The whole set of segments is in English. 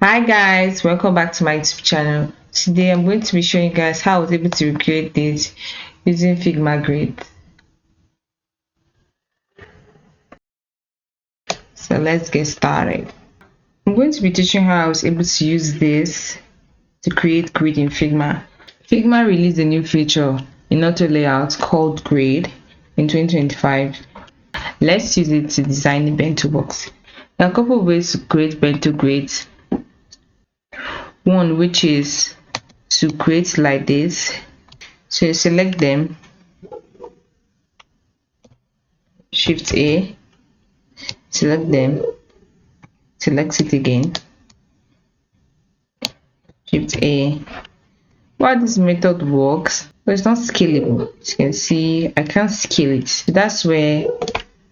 Hi guys, welcome back to my YouTube channel. Today I'm going to be showing you guys how I was able to recreate this using Figma grid. So let's get started. I'm going to be teaching how I was able to use this to create grid in Figma. Figma released a new feature in auto layout called grid in 2025. Let's use it to design a bento box. There are a couple of ways to create bento grids. One, which is to create like this. So you select them, Shift A, select them, select it again, Shift A. While this method works, but it's not scalable. As you can see, I can't scale it. So that's where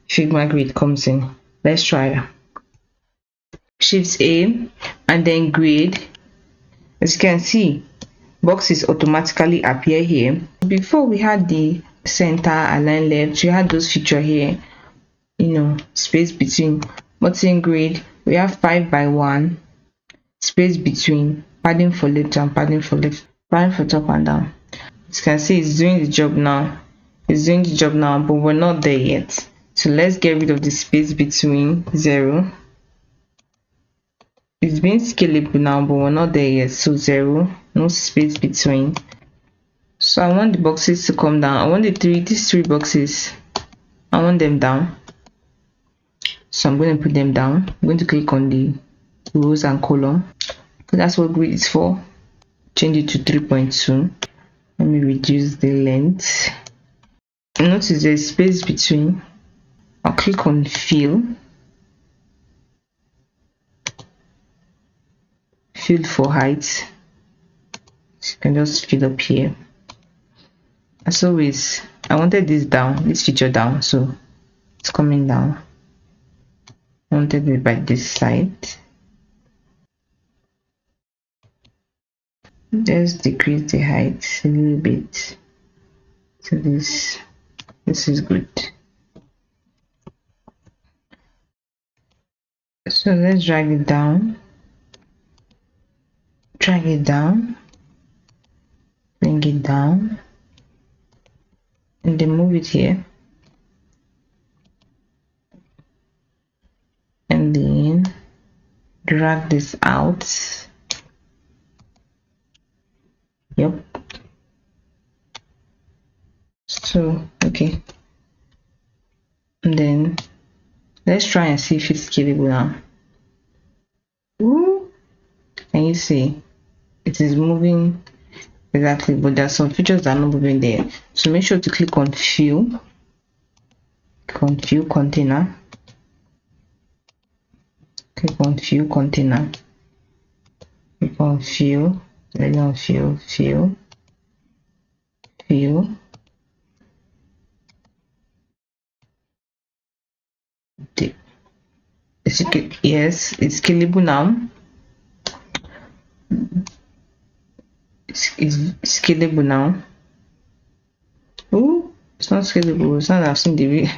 Figma grid comes in. Let's try it. Shift A and then grid. As you can see, boxes automatically appear here. Before we had the center, align left, we had those feature here, space between. But in grid, we have 5 by 1, space between, padding for left and padding for left, padding for top and down. As you can see, it's doing the job now. It's doing the job now, but we're not there yet. So let's get rid of the space between 0. It's being scalable now, but we're not there yet. So 0, no space between. So I want the boxes to come down. I want these three boxes, I want them down. So I'm going to put them down. I'm going to click on the rows and column. That's what grid is for. Change it to 3.2. Let me reduce the length. Notice there's space between. I'll click on fill for height. So you can just fill up here. As always, I wanted this feature down, so it's coming down. I wanted it by this side. Just decrease the height a little bit. So this is good. So let's drag it down, bring it down, and then move it here, and then drag this out. Yep. So okay, and then let's try and see if it's scalable now. Ooh, can you see it is moving exactly, but there are some features that are not moving there. So make sure to click on fill, container, click on fill container, click on fill, then on fill. Yes, it's scalable now. It's scalable now. Oh, it's not scalable. It's not. I've seen the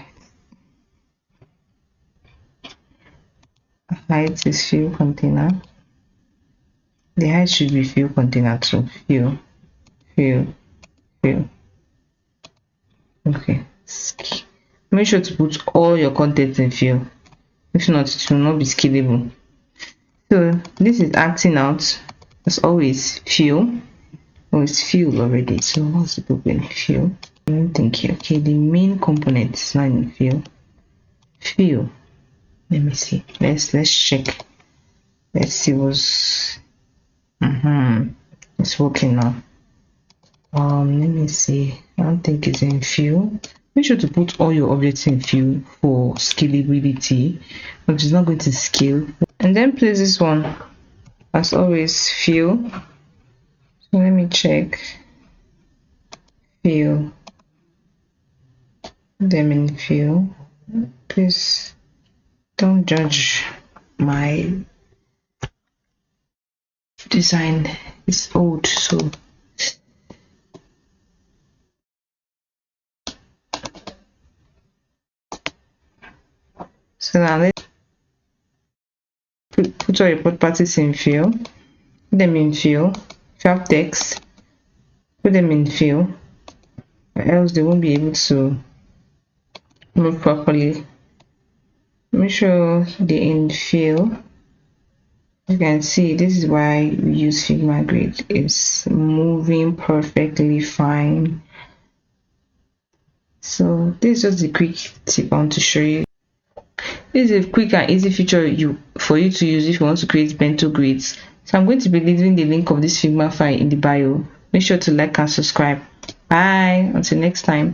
height is fill container. The height should be fill container too. Fill. Okay. Make sure to put all your content in fill. If not, it will not be scalable. So this is acting out. As always, fill. Oh, it's filled already. So what's the problem? Fill. I don't think here. Okay, the main component is not in fill. Let me see. Let's check. Let's see what's it's working now. Let me see. I don't think it's in fill. Make sure to put all your objects in fill for scalability, but it's not going to scale. And then place this one as always fill. So let me check. Fill them in fill. Please don't judge my design. It's old, so now let's put all your properties in fill, put them in fill. If you have text, put them in fill, or else they won't be able to move properly. Make sure they're in fill. You can see this is why we use Figma Grid. It's moving perfectly fine. So this is just a quick tip I want to show you. This is a quick and easy feature for you to use if you want to create bento grids. So I'm going to be leaving the link of this Figma file in the bio. Make sure to like and subscribe. Bye, until next time.